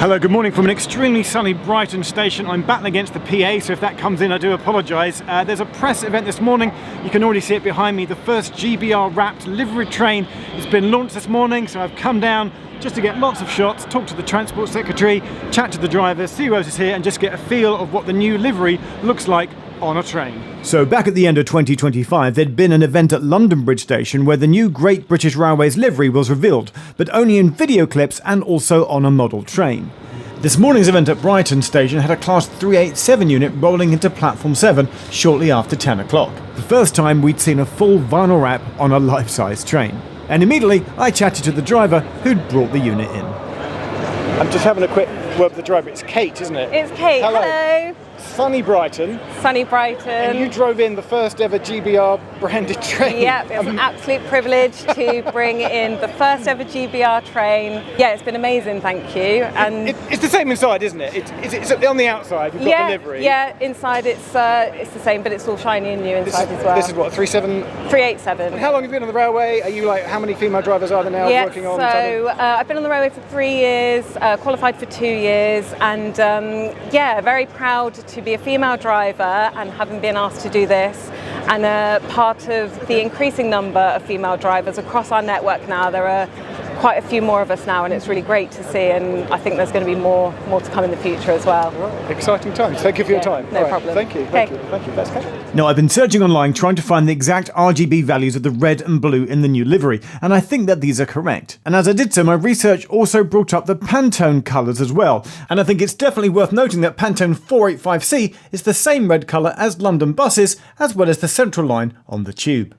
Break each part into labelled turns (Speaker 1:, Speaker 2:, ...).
Speaker 1: Hello, good morning from an extremely sunny Brighton station. I'm battling against the PA, so if that comes in I do apologise. There's a press event this morning. You can already see it behind me. The first GBR wrapped livery train has been launched this morning, so I've come down just to get lots of shots, talk to the Transport Secretary, chat to the driver, see who else is here and just get a feel of what the new livery looks like on a train. So back at the end of 2025, there'd been an event at London Bridge Station where the new Great British Railways livery was revealed, but only in video clips and also on a model train. This morning's event at Brighton Station had a Class 387 unit rolling into Platform 7 shortly after 10 o'clock. The first time we'd seen a full vinyl wrap on a life-size train. And immediately I chatted to the driver who'd brought the unit in. I'm just having a quick word with the driver. It's Kate, isn't it?
Speaker 2: It's Kate. Hello.
Speaker 1: Sunny Brighton.
Speaker 2: Sunny Brighton.
Speaker 1: And you drove in the first ever GBR branded train.
Speaker 2: Yep, it's an absolute privilege to bring in the first ever GBR train. Yeah, it's been amazing, thank you. And
Speaker 1: it's the same inside, isn't it? It's on the outside, we've got the livery.
Speaker 2: Yeah, inside it's the same, but it's all shiny and new inside as well.
Speaker 1: This is what,
Speaker 2: 387?
Speaker 1: And how long have you been on the railway? Are you how many female drivers are there now working on?
Speaker 2: So I've been on the railway for 3 years, qualified for 2 years, and very proud to be a female driver and having been asked to do this, and part of the increasing number of female drivers across our network now. There are quite a few more of us now, and it's really great to see, and I think there's going to be more to come in the future as well.
Speaker 1: Right. Exciting times. Thank you for your time.
Speaker 2: No problem.
Speaker 1: Thank you.
Speaker 2: Okay.
Speaker 1: Thank you. That's okay.
Speaker 3: Now, I've been searching online trying to find the exact RGB values of the red and blue in the new livery, and I think that these are correct. And as I did so, my research also brought up the Pantone colours as well, and I think it's definitely worth noting that Pantone 485C is the same red colour as London buses, as well as the Central line on the tube.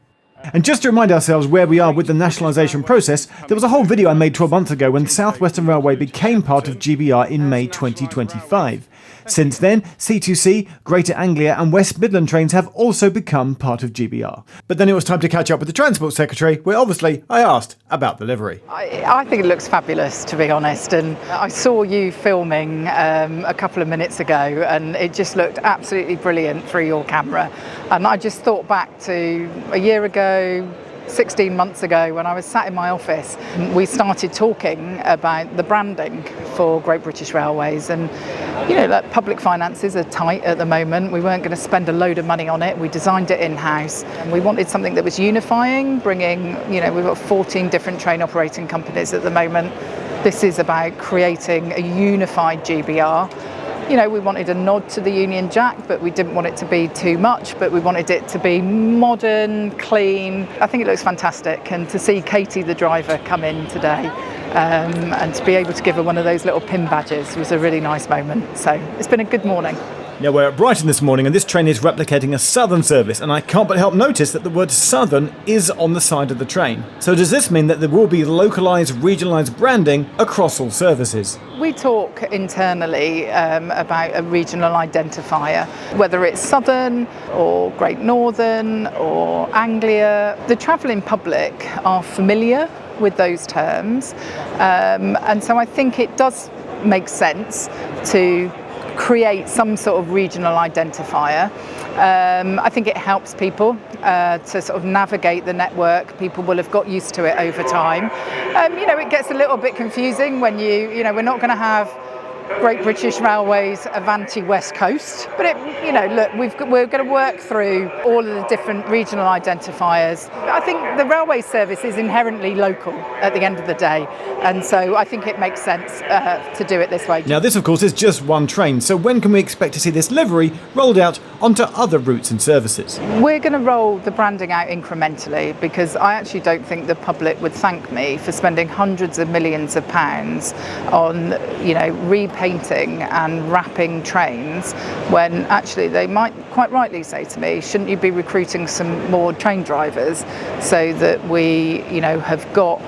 Speaker 3: And just to remind ourselves where we are with the nationalisation process, there was a whole video I made 12 months ago when South Western Railway became part of GBR in May 2025. Since then, C2C, Greater Anglia and West Midland trains have also become part of GBR. But then it was time to catch up with the Transport Secretary, where obviously I asked about the livery.
Speaker 4: I think it looks fabulous, to be honest, and I saw you filming a couple of minutes ago and it just looked absolutely brilliant through your camera. And I just thought back to a year ago, 16 months ago, when I was sat in my office, we started talking about the branding for Great British Railways, and public finances are tight at the moment. We weren't going to spend a load of money on it. We designed it in-house, and we wanted something that was unifying, bringing, we've got 14 different train operating companies at the moment. This is about creating a unified GBR. We wanted a nod to the Union Jack, but we didn't want it to be too much, but we wanted it to be modern, clean. I think it looks fantastic, and to see Katie, the driver, come in today and to be able to give her one of those little pin badges was a really nice moment. So it's been a good morning.
Speaker 3: Now, we're at Brighton this morning and this train is replicating a southern service, and I can't but help notice that the word southern is on the side of the train. So does this mean that there will be localised, regionalised branding across all services?
Speaker 4: We talk internally about a regional identifier, whether it's Southern or Great Northern or Anglia. The travelling public are familiar with those terms, and so I think it does make sense to create some sort of regional identifier. I think it helps people to sort of navigate the network. People will have got used to it over time. It gets a little bit confusing when we're not going to have Great British Railways Avanti West Coast, but we're going to work through all of the different regional identifiers. I think the railway service is inherently local at the end of the day, and so I think it makes sense to do it this way.
Speaker 3: Now, this of course is just one train, so when can we expect to see this livery rolled out onto other routes and services?
Speaker 4: We're going to roll the branding out incrementally, because I actually don't think the public would thank me for spending hundreds of millions of pounds on repainting and wrapping trains, when actually they might quite rightly say to me, shouldn't you be recruiting some more train drivers so that we have got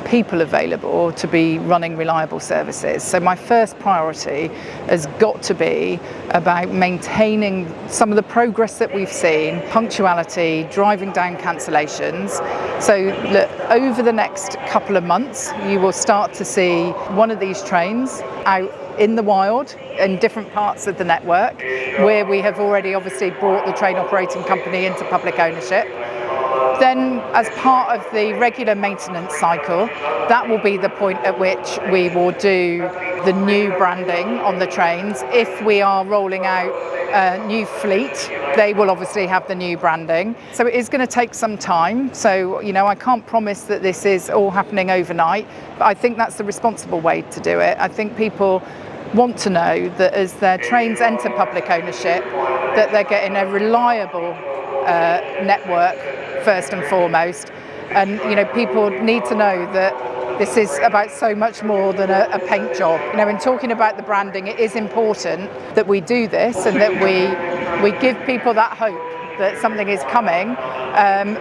Speaker 4: people available to be running reliable services. So my first priority has got to be about maintaining some of the progress that we've seen, punctuality, driving down cancellations. So look, over the next couple of months, you will start to see one of these trains out in the wild in different parts of the network, where we have already obviously brought the train operating company into public ownership. Then, as part of the regular maintenance cycle, that will be the point at which we will do the new branding on the trains. If we are rolling out a new fleet, they will obviously have the new branding. So it is going to take some time. So, I can't promise that this is all happening overnight, but I think that's the responsible way to do it. I think people want to know that as their trains enter public ownership, that they're getting a reliable network first and foremost. And people need to know that this is about so much more than a paint job. In talking about the branding, it is important that we do this and that we give people that hope that something is coming,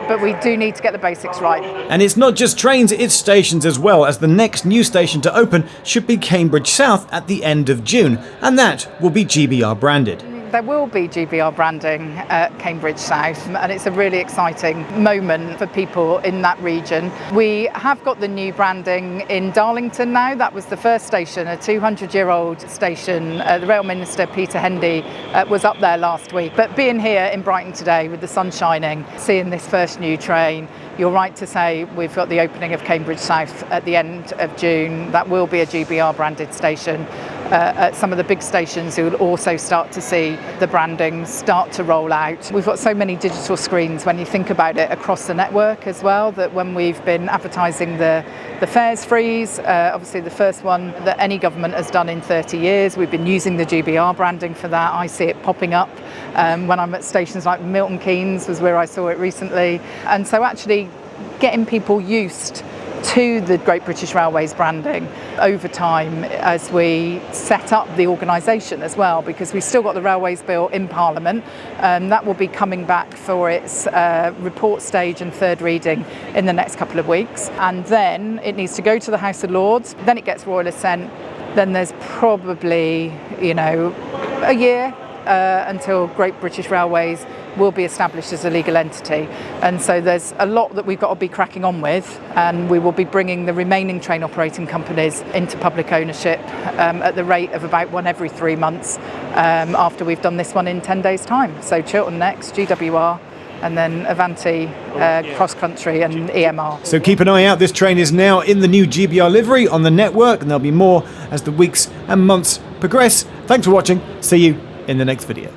Speaker 4: but we do need to get the basics right.
Speaker 3: And it's not just trains, it's stations as well, as the next new station to open should be Cambridge South at the end of June, and that will be GBR branded.
Speaker 4: There will be GBR branding at Cambridge South, and it's a really exciting moment for people in that region. We have got the new branding in Darlington now. That was the first station, a 200-year-old station. The Rail Minister, Peter Hendy, was up there last week. But being here in Brighton today with the sun shining, seeing this first new train, you're right to say we've got the opening of Cambridge South at the end of June. That will be a GBR branded station. At some of the big stations, you will also start to see the branding start to roll out. We've got so many digital screens when you think about it across the network as well, that when we've been advertising the fares freeze, obviously the first one that any government has done in 30 years, we've been using the GBR branding for that. I see it popping up when I'm at stations like Milton Keynes was where I saw it recently. And so actually getting people used to the Great British Railways branding over time as we set up the organisation as well, because we've still got the Railways Bill in Parliament, and that will be coming back for its report stage and third reading in the next couple of weeks. And then it needs to go to the House of Lords, then it gets royal assent, then there's probably, a year until Great British Railways will be established as a legal entity. And so there's a lot that we've got to be cracking on with, and we will be bringing the remaining train operating companies into public ownership at the rate of about one every 3 months after we've done this one in 10 days' time. So Chiltern next, GWR, and then Avanti, Cross Country and EMR.
Speaker 3: So keep an eye out, this train is now in the new GBR livery on the network, and there'll be more as the weeks and months progress. Thanks for watching, see you in the next video.